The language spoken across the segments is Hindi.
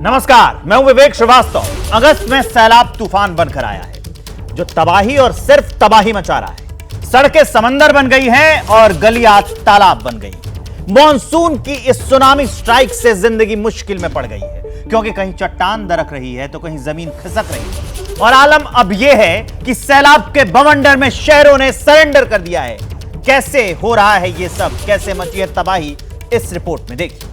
नमस्कार, मैं हूं विवेक श्रीवास्तव। अगस्त में सैलाब तूफान बनकर आया है जो तबाही और सिर्फ तबाही मचा रहा है। सड़कें समंदर बन गई हैं और गलियां तालाब बन गई। मॉनसून की इस सुनामी स्ट्राइक से जिंदगी मुश्किल में पड़ गई है, क्योंकि कहीं चट्टान दरक रही है तो कहीं जमीन खिसक रही है। और आलम अब यह है कि सैलाब के बवंडर में शहरों ने सरेंडर कर दिया है। कैसे हो रहा है ये सब, कैसे मची है तबाही, इस रिपोर्ट में देखिए।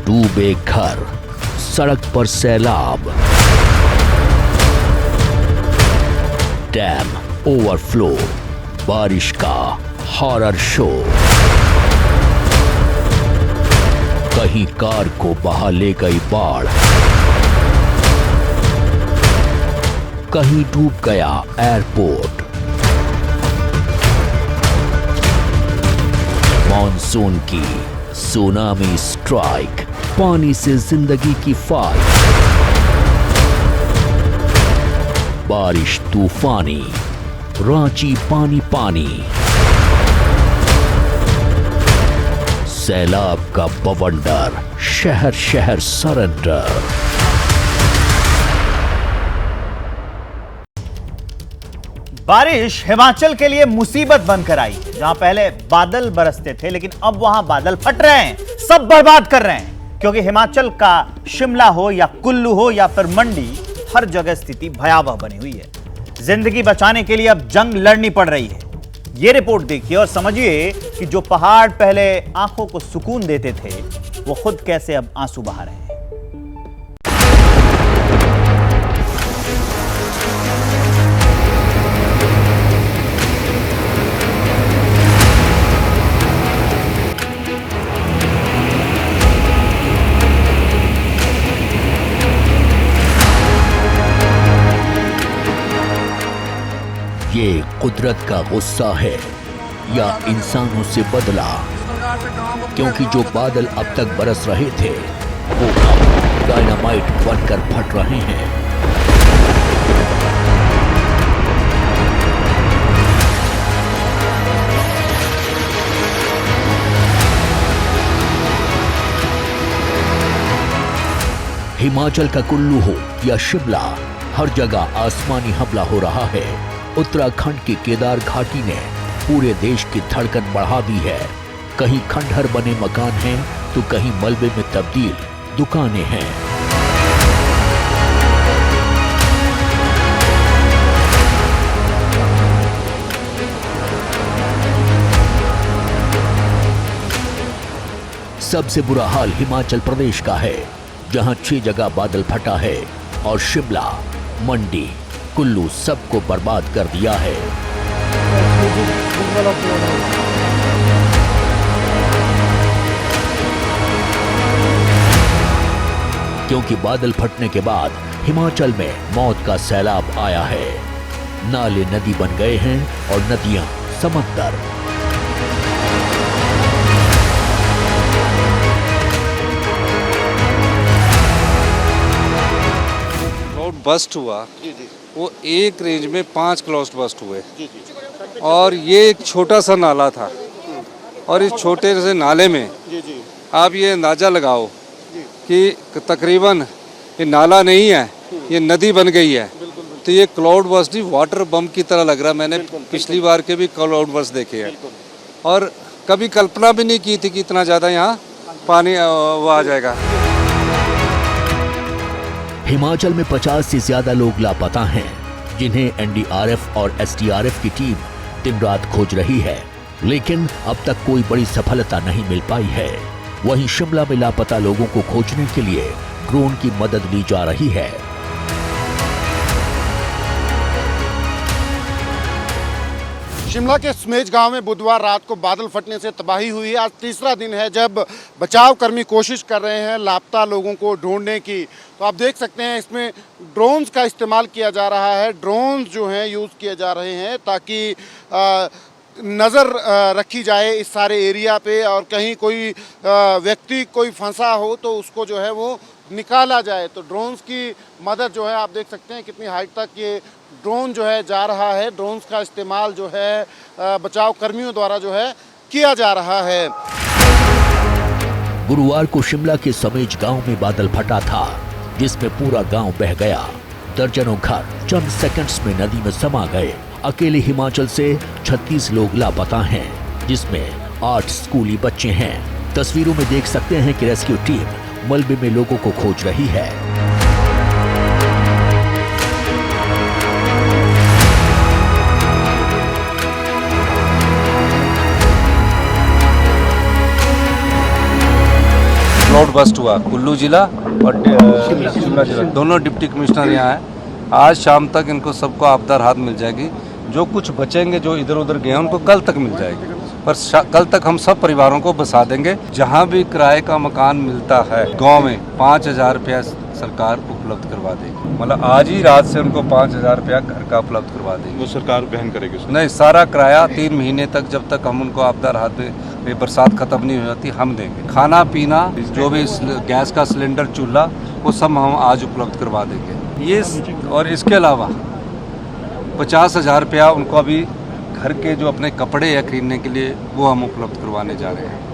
डूबे घर, सड़क पर सैलाब, डैम ओवरफ्लो, बारिश का हॉरर शो। कहीं कार को बहा ले गई बाढ़, कहीं डूब गया एयरपोर्ट। मॉनसून की सुनामी स्ट्राइक, पानी से जिंदगी की फाइट। बारिश तूफानी, रांची पानी पानी। सैलाब का बवंडर, शहर शहर सरेंडर। बारिश हिमाचल के लिए मुसीबत बनकर आई, जहां पहले बादल बरसते थे लेकिन अब वहां बादल फट रहे हैं, सब बर्बाद कर रहे हैं। क्योंकि हिमाचल का शिमला हो या कुल्लू हो या फिर मंडी, हर जगह स्थिति भयावह बनी हुई है। जिंदगी बचाने के लिए अब जंग लड़नी पड़ रही है। यह रिपोर्ट देखिए और समझिए कि जो पहाड़ पहले आंखों को सुकून देते थे, वो खुद कैसे अब आंसू बहा रहे हैं। ये कुदरत का गुस्सा है या इंसानों से बदला? क्योंकि जो बादल अब तक बरस रहे थे वो अब डायनामाइट बनकर फट रहे हैं। हिमाचल का कुल्लू हो या शिमला, हर जगह आसमानी हमला हो रहा है। उत्तराखंड की केदार घाटी ने पूरे देश की धड़कन बढ़ा दी है। कहीं खंडहर बने मकान हैं तो कहीं मलबे में तब्दील दुकानें हैं। सबसे बुरा हाल हिमाचल प्रदेश का है, जहां 6 जगह बादल फटा है और शिमला, मंडी, कुल्लू सबको बर्बाद कर दिया है। क्योंकि बादल फटने के बाद हिमाचल में मौत का सैलाब आया है। नाले नदी बन गए हैं और नदियां समंदर। बस्ट हुआ, वो एक रेंज में 5 क्लाउस्ट बस्ट हुए और ये एक छोटा सा नाला था और इस छोटे से नाले में आप ये अंदाज़ा लगाओ कि तकरीबन ये नाला नहीं है, ये नदी बन गई है। तो ये क्लाउड बस्ट ही वाटर बम की तरह लग रहा है। मैंने पिछली बार के भी क्लाउड बस्ट देखे हैं और कभी कल्पना भी नहीं की थी कि इतना ज़्यादा यहाँ पानी वो आ जाएगा। हिमाचल में 50 से ज्यादा लोग लापता हैं, जिन्हें एनडीआरएफ और एसडीआरएफ की टीम दिन रात खोज रही है, लेकिन अब तक कोई बड़ी सफलता नहीं मिल पाई है। वहीं शिमला में लापता लोगों को खोजने के लिए ड्रोन की मदद ली जा रही है। शिमला के स्मेज गांव में बुधवार रात को बादल फटने से तबाही हुई। आज तीसरा दिन है जब बचाव कर्मी कोशिश कर रहे हैं लापता लोगों को ढूंढने की। तो आप देख सकते हैं इसमें ड्रोन्स का इस्तेमाल किया जा रहा है। ड्रोन्स जो हैं यूज़ किए जा रहे हैं ताकि नज़र रखी जाए इस सारे एरिया पे और कहीं कोई व्यक्ति कोई फंसा हो तो उसको जो है वो निकाला जाए। तो ड्रोन्स की मदद जो है आप देख सकते हैं कितनी हाइट तक ये ड्रोन जो है जा रहा है। ड्रोन्स का इस्तेमाल जो है बचाव कर्मियों द्वारा जो है किया जा रहा है। गुरुवार को शिमला के समेज गांव में बादल फटा था, जिसमें पूरा गांव बह गया। दर्जनों घर चंद सेकंड्स में नदी में समा गए। अकेले हिमाचल से 36 लोग लापता हैं, जिसमें 8 स्कूली बच्चे हैं। तस्वीरों में देख सकते हैं कि रेस्क्यू टीम मलबे में लोगों को खोज रही है। क्लाउड बस्ट हुआ कुल्लू जिला और शिमला जिला, दोनों डिप्टी कमिश्नर यहाँ हैं। आज शाम तक इनको सबको आपदा राहत मिल जाएगी। जो कुछ बचेंगे, जो इधर उधर गए हैं, उनको कल तक मिल जाएगी। पर कल तक हम सब परिवारों को बसा देंगे। जहाँ भी किराए का मकान मिलता है गांव में 5,000 रुपया सरकार उपलब्ध करवा देगी। मतलब आज ही रात से उनको 5,000 रुपया घर का उपलब्ध करवा देगी। वो सरकार वहन करेगी? नहीं, सारा किराया 3 महीने तक, जब तक हम उनको आपदा राहत में बरसात खत्म नहीं हो जाती, हम देंगे। खाना पीना, जो भी गैस का सिलेंडर, चूल्हा, वो सब हम आज उपलब्ध करवा देंगे। ये और इसके अलावा 50,000 रुपया उनको अभी घर के जो अपने कपड़े या खरीदने के लिए, वो हम उपलब्ध करवाने जा रहे हैं।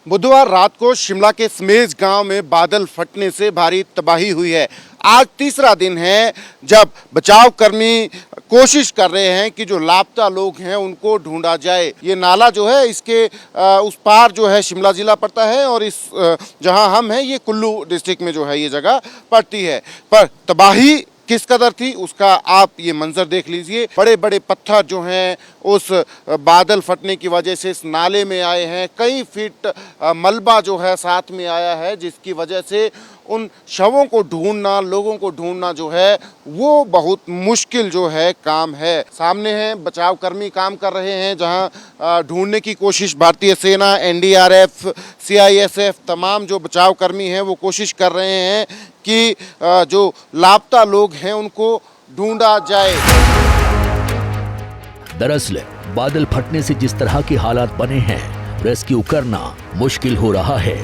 बुधवार रात को शिमला के समेज गांव में बादल फटने से भारी तबाही हुई है। आज तीसरा दिन है जब बचाव कर्मी कोशिश कर रहे हैं कि जो लापता लोग हैं उनको ढूंढा जाए। ये नाला जो है, इसके उस पार जो है शिमला जिला पड़ता है, और इस जहां हम हैं ये कुल्लू डिस्ट्रिक्ट में जो है ये जगह पड़ती है। पर तबाही किस कदर थी उसका आप ये मंजर देख लीजिए। बड़े बड़े पत्थर जो हैं उस बादल फटने की वजह से इस नाले में आए हैं। कई फीट मलबा जो है साथ में आया है, जिसकी वजह से उन शवों को ढूंढना, लोगों को ढूंढना जो है वो बहुत मुश्किल जो है काम है। सामने है बचाव कर्मी काम कर रहे हैं, जहां ढूंढने की कोशिश भारतीय सेना, NDRF, CISF, तमाम जो बचाव कर्मी हैं वो कोशिश कर रहे हैं कि जो लापता लोग हैं उनको ढूंढा जाए। दरअसल बादल फटने से जिस तरह के हालात बने हैं, रेस्क्यू करना मुश्किल हो रहा है।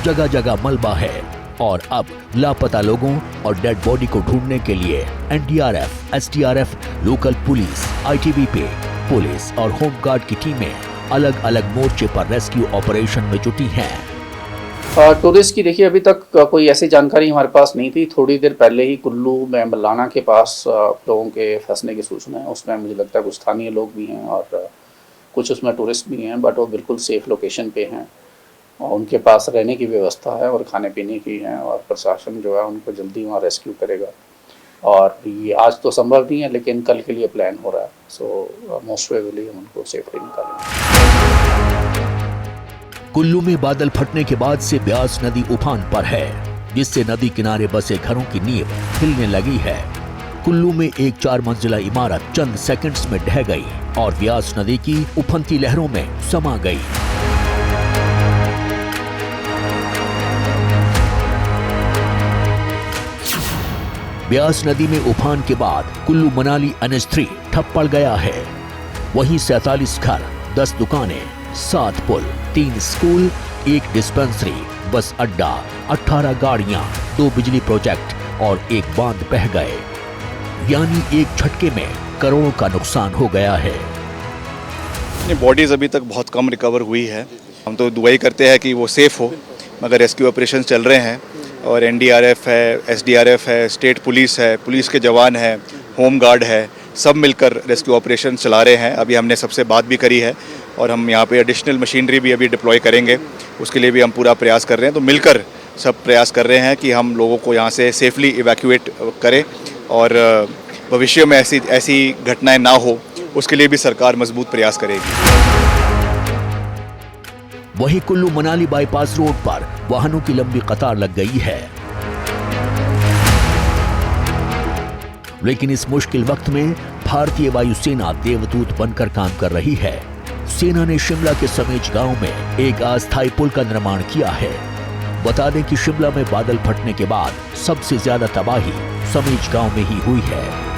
जगह जगह मलबा है और अब लापता लोगों और डेड बॉडी को ढूंढने के लिए NDRF, SDRF, local police, ITBP police और होमगार्ड की टीमें अलग अलग मोर्चे पर रेस्क्यू ऑपरेशन में जुटी हैं। टूरिस्ट की देखिए अभी तक कोई ऐसी जानकारी हमारे पास नहीं थी। थोड़ी देर पहले ही कुल्लू में मलाना के पास लोगों के फंसने की सूचना है। उसमें मुझे लगता है कुछ स्थानीय लोग भी हैं और कुछ उसमें टूरिस्ट भी हैं, बट वो बिल्कुल सेफ लोकेशन पे हैं और उनके पास रहने की व्यवस्था है और खाने पीने की है, और प्रशासन जो है उनको जल्दी वहाँ रेस्क्यू करेगा। और ये आज तो संभव नहीं है, लेकिन कल के लिए प्लान हो रहा है। सो मोस्ट प्रोबेबली हम उनको सेफली निकालेंगे। कुल्लू में बादल फटने के बाद से ब्यास नदी उफान पर है, जिससे नदी किनारे बसे घरों की नींव हिलने लगी है। कुल्लू में एक 4 मंजिला इमारत चंद सेकंड्स में ढह गई और ब्यास नदी की उफनती लहरों में समा गई। ब्यास नदी में उफान के बाद कुल्लू मनाली NH3 ठप पड़ गया है। वहीं 47 घर, 10 दुकानें, 7 पुल, 3 स्कूल, 1 डिस्पेंसरी, बस अड्डा, 18 गाड़ियां, 2 बिजली प्रोजेक्ट और 1 बांध बह गए। यानी एक झटके में करोड़ों का नुकसान हो गया है। बॉडीज अभी तक बहुत कम रिकवर हुई है। हम तो दुआई करते हैं कि वो सेफ हो, मगर रेस्क्यू ऑपरेशन चल रहे हैं और NDRF है, SDRF है, स्टेट पुलिस है, पुलिस के जवान हैं, होम गार्ड है, सब मिलकर रेस्क्यू ऑपरेशन चला रहे हैं। अभी हमने सबसे बात भी करी है और हम यहाँ पे एडिशनल मशीनरी भी अभी डिप्लॉय करेंगे, उसके लिए भी हम पूरा प्रयास कर रहे हैं। तो मिलकर सब प्रयास कर रहे हैं कि हम लोगों को यहाँ से सेफली इवैक्यूएट करें और भविष्य में ऐसी घटनाएं ना हो, उसके लिए भी सरकार मजबूत प्रयास करेगी। वहीं कुल्लू मनाली बाईपास रोड पर वाहनों की लंबी कतार लग गई है। लेकिन इस मुश्किल वक्त में भारतीय वायुसेना देवदूत बनकर काम कर रही है। सेना ने शिमला के समेज गांव में एक अस्थायी पुल का निर्माण किया है। बता दें कि शिमला में बादल फटने के बाद सबसे ज्यादा तबाही समेज गांव में ही हुई है।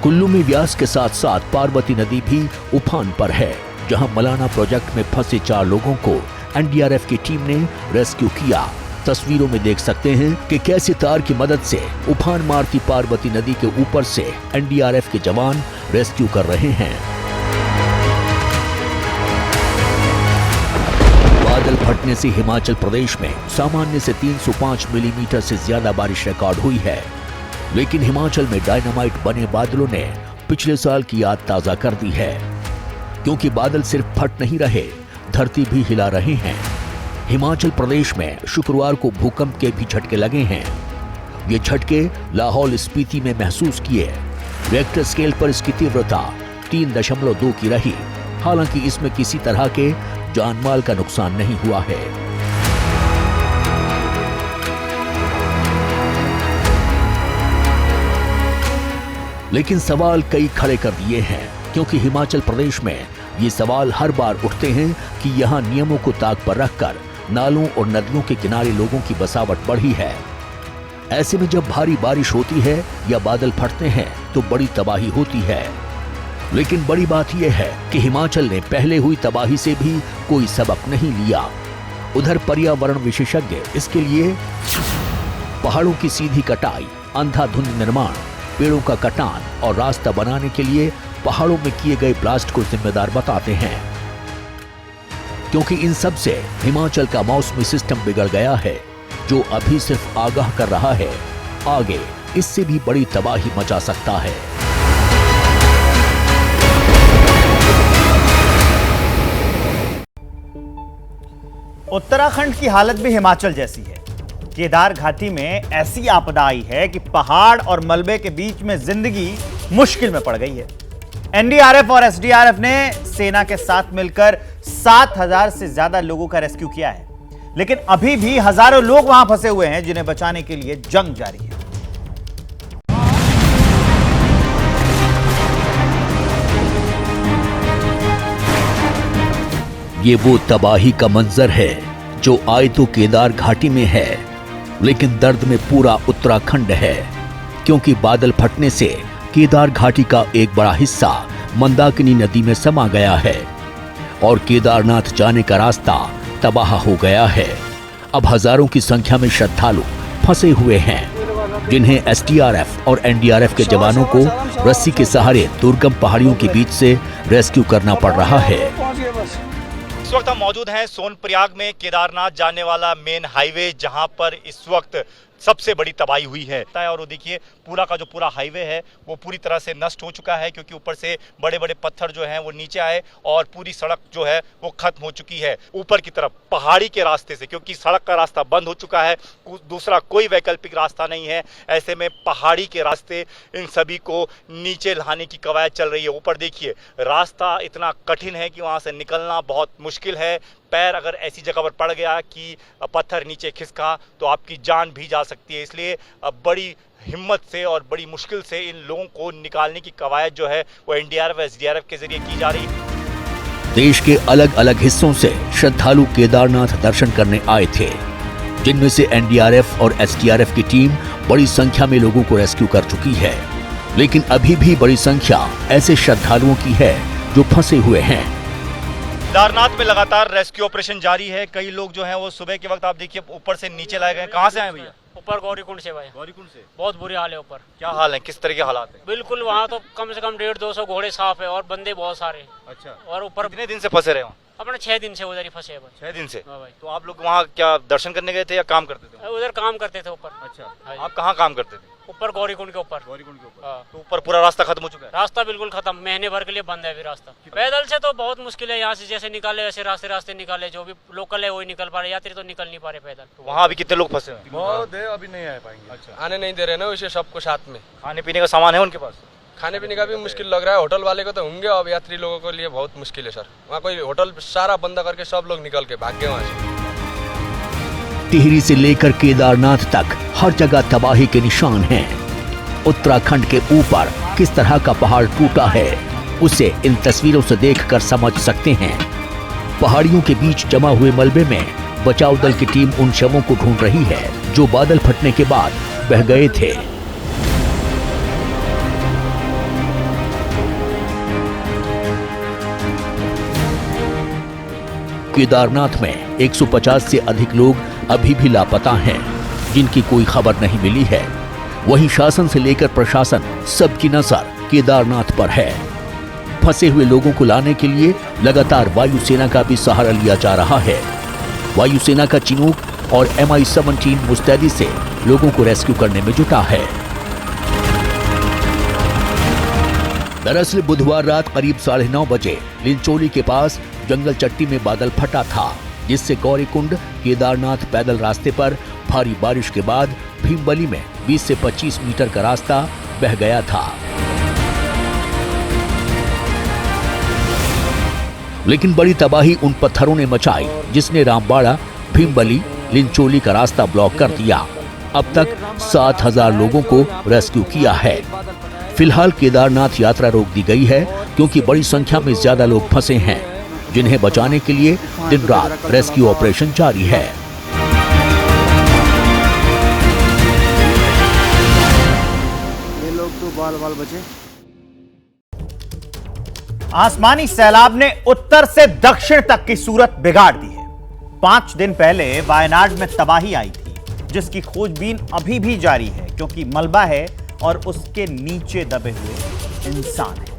कुल्लू में व्यास के साथ साथ पार्वती नदी भी उफान पर है, जहां मलाना प्रोजेक्ट में फंसे 4 लोगों को NDRF की टीम ने रेस्क्यू किया। तस्वीरों में देख सकते हैं कि कैसे तार की मदद से उफान मारती पार्वती नदी के ऊपर से एनडीआरएफ के जवान रेस्क्यू कर रहे हैं। बादल फटने से हिमाचल प्रदेश में सामान्य से 305 मिलीमीटर से ज्यादा बारिश रिकॉर्ड हुई है, लेकिन हिमाचल में डायनामाइट बने बादलों ने पिछले साल की याद ताजा कर दी है, क्योंकि बादल सिर्फ फट नहीं रहे, धरती भी हिला रहे हैं। हिमाचल प्रदेश में शुक्रवार को भूकंप के भी झटके लगे हैं। ये झटके लाहौल स्पीति में महसूस किए। रिक्टर स्केल पर इसकी तीव्रता 3.2 की रही। हालांकि इसमें किसी तरह के जानमाल का नुकसान नहीं हुआ है। लेकिन सवाल कई खड़े कर दिए हैं, क्योंकि हिमाचल प्रदेश में ये सवाल हर बार उठते हैं कि यहाँ नियमों को ताक पर रखकर नालों और नदियों के किनारे लोगों की बसावट बढ़ी है। ऐसे में जब भारी बारिश होती है या बादल फटते हैं तो बड़ी तबाही होती है। लेकिन बड़ी बात यह है कि हिमाचल ने पहले हुई तबाही से भी कोई सबक नहीं लिया। उधर पर्यावरण विशेषज्ञ इसके लिए पहाड़ों की सीधी कटाई, अंधाधुंध निर्माण, पेड़ों का कटान और रास्ता बनाने के लिए पहाड़ों में किए गए ब्लास्ट को जिम्मेदार बताते हैं, क्योंकि इन सब से हिमाचल का मौसमी सिस्टम बिगड़ गया है, जो अभी सिर्फ आगाह कर रहा है, आगे इससे भी बड़ी तबाही मचा सकता है। उत्तराखंड की हालत भी हिमाचल जैसी है। केदार घाटी में ऐसी आपदा आई है कि पहाड़ और मलबे के बीच में जिंदगी मुश्किल में पड़ गई है। एनडीआरएफ और एसडीआरएफ ने सेना के साथ मिलकर 7,000 से ज्यादा लोगों का रेस्क्यू किया है, लेकिन अभी भी हजारों लोग वहां फंसे हुए हैं, जिन्हें बचाने के लिए जंग जारी है। ये वो तबाही का मंजर है जो आए तो केदार घाटी में है, लेकिन दर्द में पूरा उत्तराखंड है, क्योंकि बादल फटने से केदार घाटी का एक बड़ा हिस्सा मंदाकिनी नदी में समा गया है और केदारनाथ जाने का रास्ता तबाह हो गया है। अब हजारों की संख्या में श्रद्धालु फंसे हुए हैं, जिन्हें एसडीआरएफ और एनडीआरएफ के जवानों को रस्सी के सहारे दुर्गम पहाड़ियों के बीच से रेस्क्यू करना पड़ रहा है। इस वक्त हम मौजूद हैं सोनप्रयाग में, केदारनाथ जाने वाला मेन हाईवे, जहां पर इस वक्त सबसे बड़ी तबाही हुई है। और वो देखिए पूरा का जो पूरा हाईवे है वो पूरी तरह से नष्ट हो चुका है, क्योंकि ऊपर से बड़े बड़े पत्थर जो हैं वो नीचे आए और पूरी सड़क जो है वो खत्म हो चुकी है ऊपर की तरफ पहाड़ी के रास्ते से, क्योंकि सड़क का रास्ता बंद हो चुका है, दूसरा कोई वैकल्पिक रास्ता नहीं है। ऐसे में पहाड़ी के रास्ते इन सभी को नीचे लाने की कवायद चल रही है। ऊपर देखिए रास्ता इतना कठिन है कि वहाँ से निकलना बहुत मुश्किल है। पैर अगर ऐसी जगह पर पड़ गया कि पत्थर नीचे खिसका तो आपकी जान भी जा सकती है। इसलिए बड़ी हिम्मत से और बड़ी मुश्किल से इन लोगों को निकालने की कवायद जो है वो एनडीआरएफ एसडीआरएफ के जरिए की जा रही है। देश के अलग अलग हिस्सों से श्रद्धालु केदारनाथ दर्शन करने आए थे, जिनमें से एनडीआरएफ और एसडीआरएफ की टीम बड़ी संख्या में लोगों को रेस्क्यू कर चुकी है, लेकिन अभी भी बड़ी संख्या ऐसे श्रद्धालुओं की है जो फंसे हुए हैं। केदारनाथ में लगातार रेस्क्यू ऑपरेशन जारी है। कई लोग जो हैं वो सुबह के वक्त आप देखिए ऊपर से नीचे लाए गए। कहाँ से आए भैया? ऊपर गौरीकुंड से भाई। गौरीकुंड से? बहुत बुरी हाल है ऊपर। क्या हाल है, किस तरह के हालात है? बिल्कुल वहाँ तो कम से कम 150-200 घोड़े साफ है और बंदे बहुत सारे। अच्छा। और ऊपर कितने दिन से फंसे रहे वहाँ? अपने 6 दिन से उधर ही फंसे हैं भाई। 6 दिन से? हाँ भाई। तो आप लोग वहाँ क्या दर्शन करने गए थे या काम करते थे? उधर काम करते थे ऊपर। अच्छा। आप कहाँ काम करते थे? ऊपर गौरीकुंड के ऊपर। गौरीकुंड के ऊपर। हाँ। तो ऊपर पूरा रास्ता खत्म हो चुका है? रास्ता बिल्कुल खत्म, महीने भर के लिए बंद है अभी रास्ता। पैदल से तो बहुत मुश्किल है, यहाँ से जैसे निकाले वैसे रास्ते निकाले, जो भी लोकल है वही निकल पा रहे, यात्री तो निकल नहीं पा रहे पैदल। तो वहाँ अभी कितने लोग फंसे हैं? बहुत है, अभी नहीं आ पाएंगे। अच्छा। आने नहीं दे रहे ना वैसे सबको साथ में। खाने पीने का सामान है उनके पास? खाने पीने का भी मुश्किल लग रहा है, होटल वाले को तो होंगे, अब यात्री लोगों के लिए बहुत मुश्किल है सर। वहाँ कोई होटल सारा बंद करके सब लोग निकल के भाग गए वहाँ से। टिहरी से लेकर केदारनाथ तक हर जगह तबाही के निशान हैं। उत्तराखंड के ऊपर किस तरह का पहाड़ टूटा है उसे इन तस्वीरों से देखकर समझ सकते हैं। पहाड़ियों के बीच जमा हुए मलबे में बचाव दल की टीम उन शवों को ढूंढ रही है जो बादल फटने के बाद बह गए थे। केदारनाथ में 150 से अधिक लोग अभी भी लापता हैं, जिनकी कोई खबर नहीं मिली है। वहीं शासन से लेकर प्रशासन सबकी नजर केदारनाथ पर है। फंसे हुए लोगों को लाने के लिए लगातार वायुसेना का भी सहारा लिया जा रहा है। वायुसेना का चिनूक और MI-17 मुस्तैदी से लोगों को रेस्क्यू करने में जुटा है। दरअसल बुधवार रात करीब 9:30 बजे लिंचोली के पास जंगल चट्टी में बादल फटा था, जिससे गौरीकुंड केदारनाथ पैदल रास्ते पर भारी बारिश के बाद भीमबली में 20 से 25 मीटर का रास्ता बह गया था। लेकिन बड़ी तबाही उन पत्थरों ने मचाई जिसने रामबाड़ा, भीमबली, लिंचोली का रास्ता ब्लॉक कर दिया। अब तक 7000 लोगों को रेस्क्यू किया है। फिलहाल केदारनाथ यात्रा रोक दी गई है क्योंकि बड़ी संख्या में ज्यादा लोग फंसे हैं, जिन्हें बचाने के लिए दिन रात रेस्क्यू ऑपरेशन जारी है। ये लोग तो बाल बचे। आसमानी सैलाब ने उत्तर से दक्षिण तक की सूरत बिगाड़ दी है। 5 दिन पहले वायनाड में तबाही आई थी, जिसकी खोजबीन अभी भी जारी है, क्योंकि मलबा है और उसके नीचे दबे हुए इंसान हैं।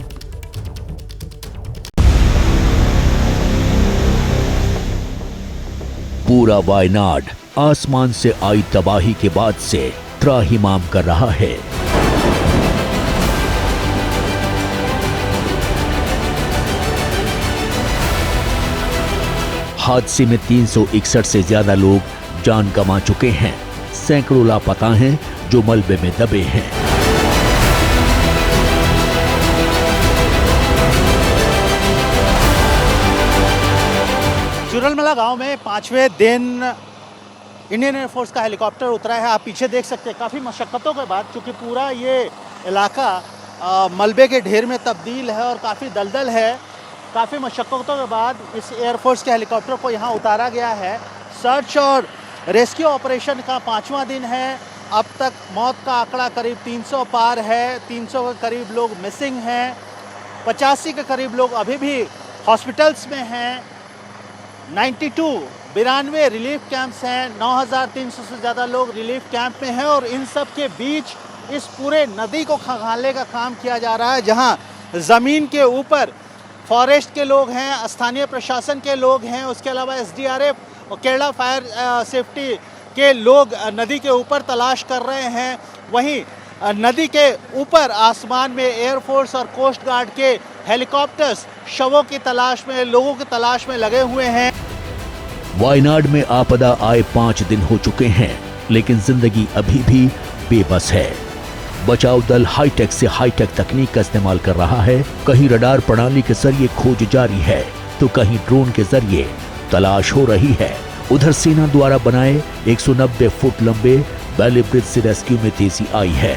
पूरा वायनाड आसमान से आई तबाही के बाद से त्राहिमाम कर रहा है। हादसे में 361 से ज्यादा लोग जान गंवा चुके हैं। सैकड़ों लापता हैं जो मलबे में दबे हैं। चुरलमला गांव में 5वें दिन इंडियन एयरफोर्स का हेलीकॉप्टर उतरा है। आप पीछे देख सकते हैं, काफ़ी मशक्क़तों के बाद, क्योंकि पूरा ये इलाका मलबे के ढेर में तब्दील है और काफ़ी दलदल है। काफ़ी मशक्क़तों के बाद इस एयरफोर्स के हेलीकॉप्टर को यहाँ उतारा गया है। सर्च और रेस्क्यू ऑपरेशन का 5वां दिन है। अब तक मौत का आंकड़ा करीब 300 पार है। 300 के करीब लोग मिसिंग हैं। 85 के करीब लोग अभी भी हॉस्पिटल्स में हैं। 92 रिलीफ कैंप्स हैं। 9300 से ज़्यादा लोग रिलीफ कैंप में हैं। और इन सब के बीच इस पूरे नदी को खंगालने का काम किया जा रहा है, जहां ज़मीन के ऊपर फॉरेस्ट के लोग हैं, स्थानीय प्रशासन के लोग हैं, उसके अलावा SDRF और केरला फायर सेफ्टी के लोग नदी के ऊपर तलाश कर रहे हैं। वहीं नदी के ऊपर आसमान में एयरफोर्स और कोस्ट गार्ड के हेलीकॉप्टर्स शवों की तलाश में, लोगों की तलाश में लगे हुए हैं। वायनाड में आपदा आए 5 दिन हो चुके हैं, लेकिन जिंदगी अभी भी बेबस है। बचाव दल हाईटेक से हाईटेक तकनीक का इस्तेमाल कर रहा है। कहीं रडार प्रणाली के जरिए खोज जारी है, तो कहीं ड्रोन के जरिए तलाश हो रही है। उधर सेना द्वारा बनाए 190 फुट लंबे बैले ब्रिज से रेस्क्यू में तेजी आई है।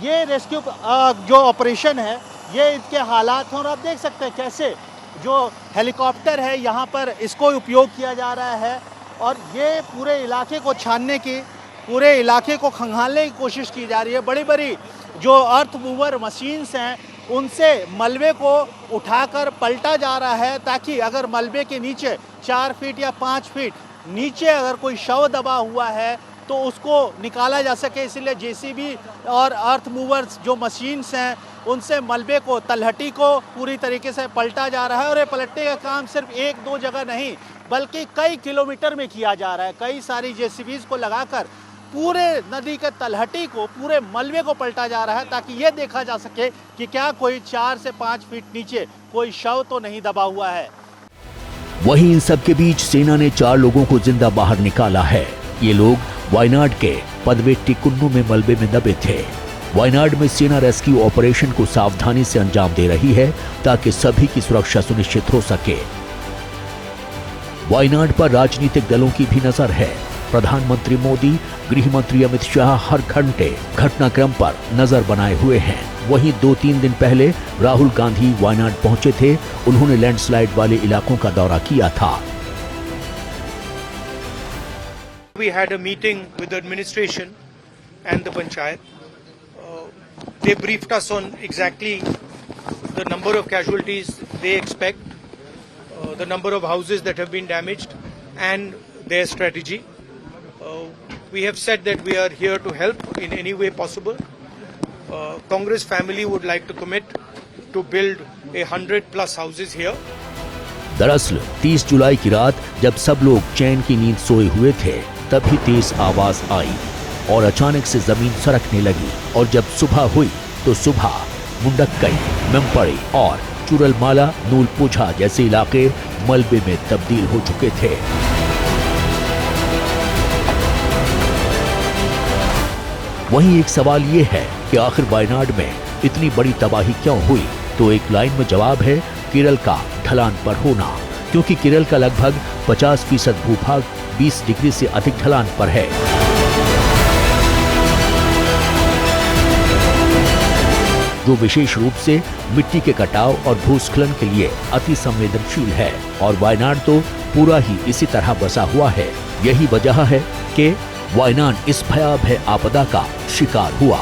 ये रेस्क्यू जो ऑपरेशन है, ये इनके हालात हैं और आप देख सकते हैं कैसे जो हेलीकॉप्टर है यहाँ पर इसको उपयोग किया जा रहा है। और ये पूरे इलाके को छानने की, पूरे इलाके को खंगालने की कोशिश की जा रही है। बड़ी बड़ी जो अर्थ मूवर मशीन्स हैं, उनसे मलबे को उठाकर पलटा जा रहा है, ताकि अगर मलबे के नीचे 4 फीट या 5 फीट नीचे अगर कोई शव दबा हुआ है तो उसको निकाला जा सके। इसीलिए JCB और अर्थ मूवर्स जो मशीन्स हैं, उनसे मलबे को, तलहटी को पूरी तरीके से पलटा जा रहा है। और ये पलटने का काम सिर्फ 1-2 जगह नहीं, बल्कि कई किलोमीटर में किया जा रहा है। कई सारी JCBs को लगाकर पूरे नदी के तलहटी को, पूरे मलबे को पलटा जा रहा है, ताकि ये देखा जा सके कि क्या कोई 4 से 5 फीट नीचे कोई शव तो नहीं दबा हुआ है। वहीं इन सब के बीच सेना ने 4 लोगों को जिंदा बाहर निकाला है। ये लोग वायनाड के पदवेट्टी कुन्नू में मलबे में दबे थे। वायनाड में सेना रेस्क्यू ऑपरेशन को सावधानी से अंजाम दे रही है, ताकि सभी की सुरक्षा सुनिश्चित हो सके। वायनाड पर राजनीतिक दलों की भी नजर है। प्रधानमंत्री मोदी, गृह मंत्री अमित शाह हर घंटे घटनाक्रम पर नजर बनाए हुए हैं। वहीं 2-3 दिन पहले राहुल गांधी वायनाड पहुंचे थे। उन्होंने लैंडस्लाइड वाले इलाकों का दौरा किया था। We had a meeting with the administration and the panchayat. They briefed us on exactly the number of casualties they expect, the number of houses that have been damaged, and their strategy. We have said that we are here to help in any way possible. Congress family would like to commit to build 100+ houses here. दरअसल 30 जुलाई की रात जब सब लोग चैन की नींद सोए हुए थे, तभी तेज आवाज आई और अचानक से जमीन सरकने लगी। और जब सुबह हुई तो सुबह मुंडक्कई, मेमपड़ी और चुरलमाला, नूलपुझा जैसे इलाके मलबे में तब्दील हो चुके थे। वहीं एक सवाल ये है कि आखिर वायनाड में इतनी बड़ी तबाही क्यों हुई? तो एक लाइन में जवाब है केरल का ढलान पर होना, क्योंकि केरल का लगभग 50% भूभाग 20 डिग्री से अधिक ढलान पर है। जो विशेष रूप से मिट्टी के कटाव और भूस्खलन के लिए अति संवेदनशील है। और वायनाड तो पूरा ही इसी तरह बसा हुआ है। यही वजह है कि वायनाड इस भयावह आपदा का शिकार हुआ।